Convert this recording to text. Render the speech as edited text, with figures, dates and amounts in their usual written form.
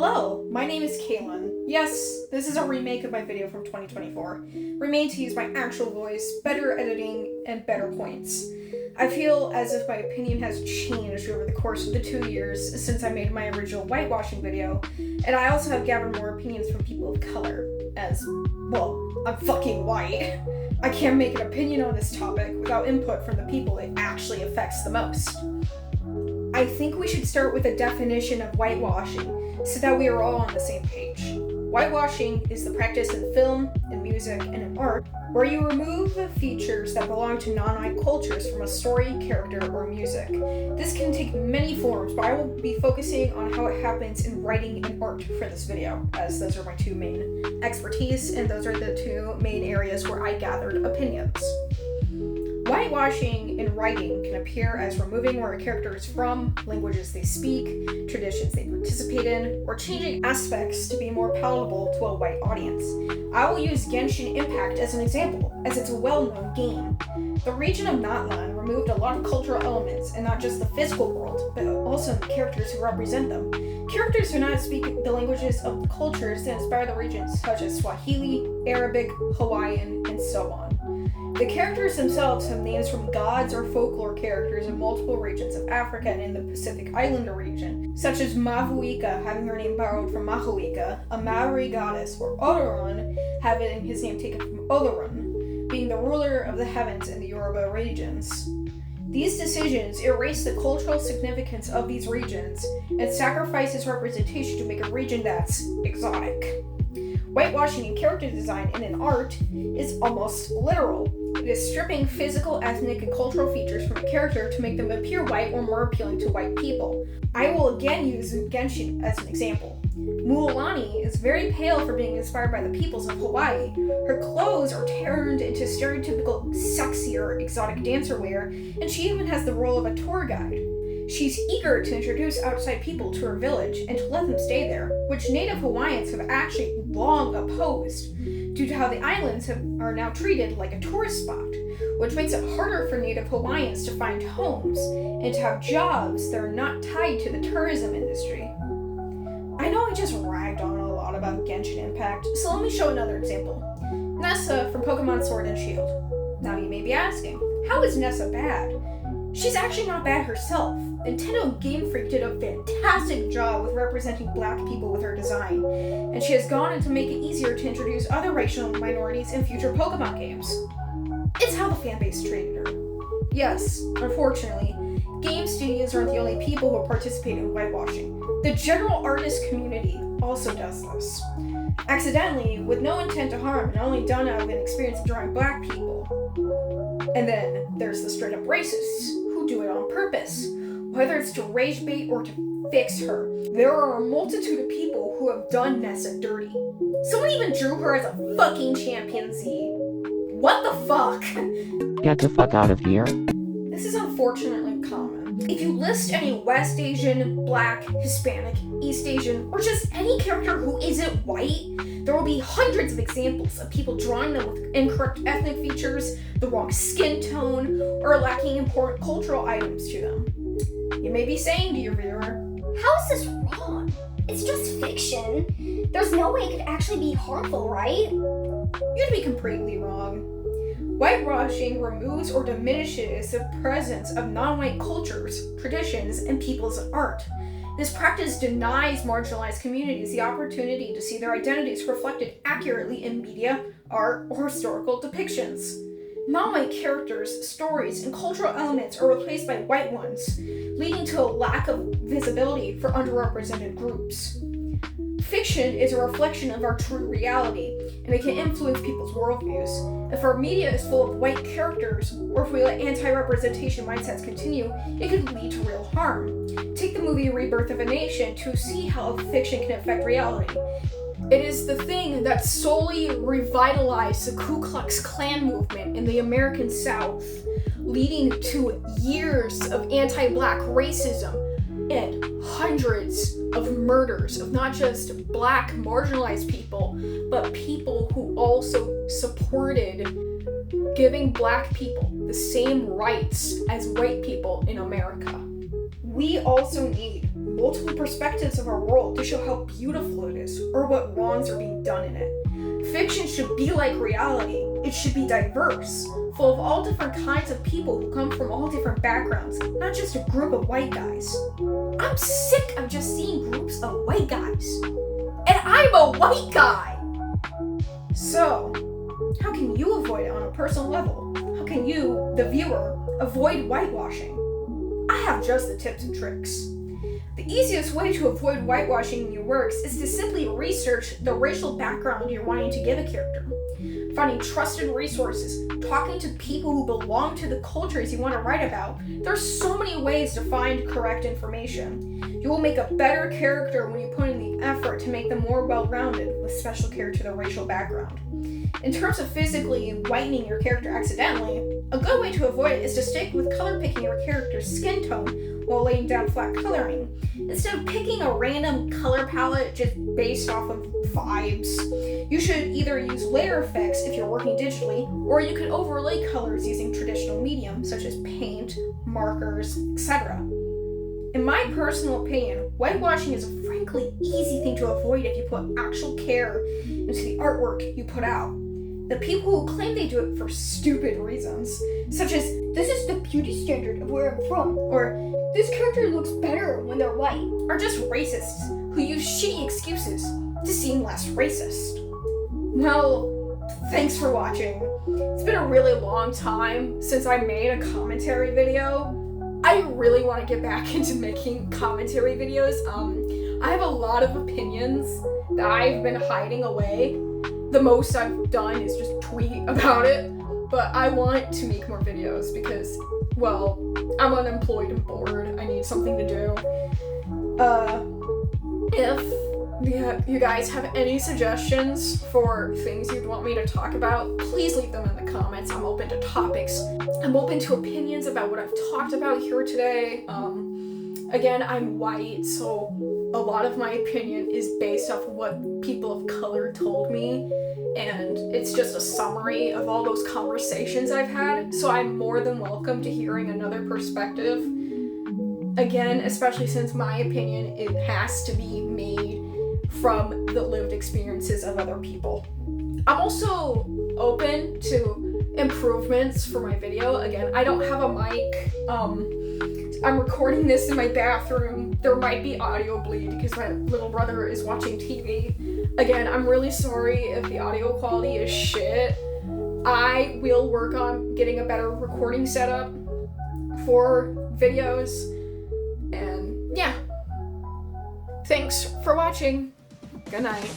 Hello, my name is Kaylin. Yes, this is a remake of my video from 2024, remade to use my actual voice, better editing, and better points. I feel as if my opinion has changed over the course of the 2 years since I made my original whitewashing video, and I also have gathered more opinions from people of color, as, well, I'm fucking white. I can't make an opinion on this topic without input from the people it actually affects the most. I think we should start with a definition of whitewashing so that we are all on the same page. Whitewashing is the practice in film, in music, and in art where you remove the features that belong to non-white cultures from a story, character, or music. This can take many forms, but I will be focusing on how it happens in writing and art for this video, as those are my two main expertise, and those are the two main areas where I gathered opinions. Whitewashing in writing can appear as removing where a character is from, languages they speak, traditions they participate in, or changing aspects to be more palatable to a white audience. I will use Genshin Impact as an example, as it's a well-known game. The region of Natlan removed a lot of cultural elements, and not just the physical world, but also the characters who represent them. Characters who not speak the languages of the cultures that inspire the regions, such as Swahili, Arabic, Hawaiian, and so on. The characters themselves have names from gods or folklore characters in multiple regions of Africa and in the Pacific Islander region, such as Mavuika having her name borrowed from Mahuika, a Maori goddess, or Odorun having his name taken from Odorun, being the ruler of the heavens in the Yoruba regions. These decisions erase the cultural significance of these regions and sacrifice its representation to make a region that's exotic. Whitewashing in character design and in art is almost literal. It is stripping physical, ethnic, and cultural features from a character to make them appear white or more appealing to white people. I will again use Genshin as an example. Mualani is very pale for being inspired by the peoples of Hawaii. Her clothes are turned into stereotypical, sexier, exotic dancer wear, and she even has the role of a tour guide. She's eager to introduce outside people to her village and to let them stay there, which Native Hawaiians have actually long opposed, due to how the islands are now treated like a tourist spot, which makes it harder for Native Hawaiians to find homes and to have jobs that are not tied to the tourism industry. I know I just ragged on a lot about Genshin Impact, so let me show another example. Nessa from Pokemon Sword and Shield. Now you may be asking, how is Nessa bad? She's actually not bad herself. Nintendo Game Freak did a fantastic job with representing black people with her design, and she has gone on to make it easier to introduce other racial minorities in future Pokemon games. It's how the fanbase treated her. Yes, unfortunately, game studios aren't the only people who participate in whitewashing. The general artist community also does this. Accidentally, with no intent to harm and only done out of an experience of drawing black people. And then there's the straight up racists who do it on purpose, whether it's to rage bait or to fix her. There are a multitude of people who have done Nessa dirty. Someone even drew her as a fucking chimpanzee. What the fuck? Get the fuck out of here. This is unfortunately common. If you list any West Asian, Black, Hispanic, East Asian, or just any character who isn't white, there will be hundreds of examples of people drawing them with incorrect ethnic features, the wrong skin tone, or lacking important cultural items to them. You may be saying to your viewer, how is this wrong? It's just fiction. There's no way it could actually be harmful, right? you'd be completely wrong. Whitewashing removes or diminishes the presence of non-white cultures, traditions, and peoples in art. This practice denies marginalized communities the opportunity to see their identities reflected accurately in media, art, or historical depictions. Non-white characters, stories, and cultural elements are replaced by white ones, leading to a lack of visibility for underrepresented groups. Fiction is a reflection of our true reality, and it can influence people's worldviews. If our media is full of white characters, or if we let anti-representation mindsets continue, it could lead to real harm. Take the movie Rebirth of a Nation to see how fiction can affect reality. It is the thing that solely revitalized the Ku Klux Klan movement in the American South, leading to years of anti-black racism and hundreds of murders of not just black marginalized people, but people who also supported giving black people the same rights as white people in America. We also need multiple perspectives of our world to show how beautiful it is or what wrongs are being done in it. Fiction should be like reality. It should be diverse, full of all different kinds of people who come from all different backgrounds, not just a group of white guys. I'm sick of just seeing groups of white guys. And I'm a white guy! So, how can you avoid it on a personal level? How can you, the viewer, avoid whitewashing? I have just the tips and tricks. The easiest way to avoid whitewashing in your works is to simply research the racial background you're wanting to give a character. Finding trusted resources, talking to people who belong to the cultures you want to write about. There's so many ways to find correct information. You will make a better character when you put in the effort to make them more well-rounded with special care to their racial background. In terms of physically whitening your character accidentally, a good way to avoid it is to stick with color picking your character's skin tone while laying down flat coloring, instead of picking a random color palette just based off of vibes. You should either use layer effects if you're working digitally, or you could overlay colors using traditional mediums such as paint, markers, etc. In my personal opinion, whitewashing is a frankly easy thing to avoid if you put actual care into the artwork you put out. The people who claim they do it for stupid reasons, such as, this is the beauty standard of where I'm from, or this character looks better when they're white, are just racists who use shitty excuses to seem less racist. Well, thanks for watching. It's been a really long time since I made a commentary video. I really want to get back into making commentary videos. I have a lot of opinions that I've been hiding away. The most I've done is just tweet about it, but I want to make more videos because, well, I'm unemployed and bored. I need something to do. If you guys have any suggestions for things you'd want me to talk about, please leave them in the comments. I'm open to topics. I'm open to opinions about what I've talked about here today. Again, I'm white, so a lot of my opinion is based off of what people of color told me, and it's just a summary of all those conversations I've had, so I'm more than welcome to hearing another perspective. Again, especially since my opinion, it has to be made from the lived experiences of other people. I'm also open to improvements for my video. Again, I don't have a mic. I'm recording this in my bathroom. There might be audio bleed because my little brother is watching TV. Again, I'm really sorry if the audio quality is shit. I will work on getting a better recording setup for videos. And yeah. Thanks for watching. Good night.